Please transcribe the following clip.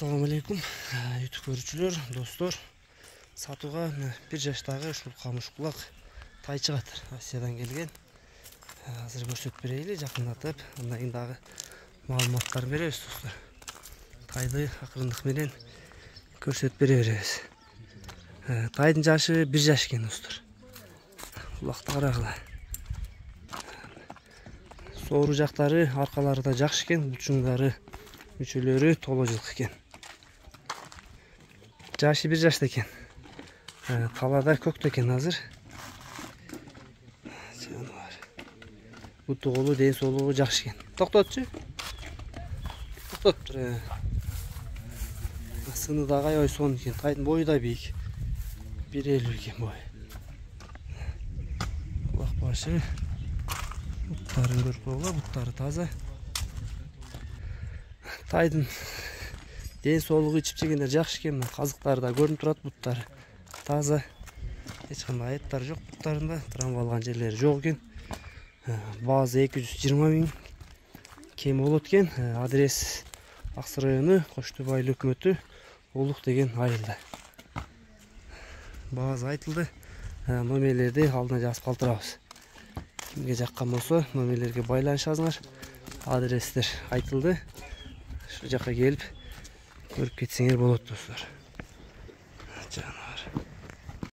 Assalamu alaikum YouTube көрүүчүлөр, достор. Сатууга 1 жаштагы ушул камыш кулак тай чыгат. Россиядан келген. Азыр көрсөтүп берейли, жакындатып, андан кийин дагы маалыматтар беребиз, достор. Тайды акырындык менен көрсөтүп бере беребиз. Тайдын жашы 1 жаш экен, достор. Кулакты карагыла. Соору жактары, аркалары да жакшы экен, булчуңдары, мүчөлөрү толо жылкы экен. Жашы 1 жашта экен. Талада көктө экен азыр. Буту колу, ден соолугу жакшы экен. Токтотчу. Токтоптур. Сыны да аябай сонун экен. Тайдын бою да бийик. 1,50 экен бою. Кулак башы. Буттарын көрүп койгула, буттары таза. Тайдын ден соолугу ичип жегендер жакшы экен. Казыктары да көрүнүп турат, буттары таза. Эч кандай айыптар жок буттарында. Травмаланган жерлери жок экен. Базы 220 000 кем болот экен. Адрес Аксы району, Коштубай өкмөтү, Улук деген айылда. Базы айтылды. Номерлерди алдына жазып калтырабыз. Кимге жаккан болсо, номерлерге байланышасыңар. Адрестер айтылды. Ушул жака келип көрүп кетсеңер болот, достор.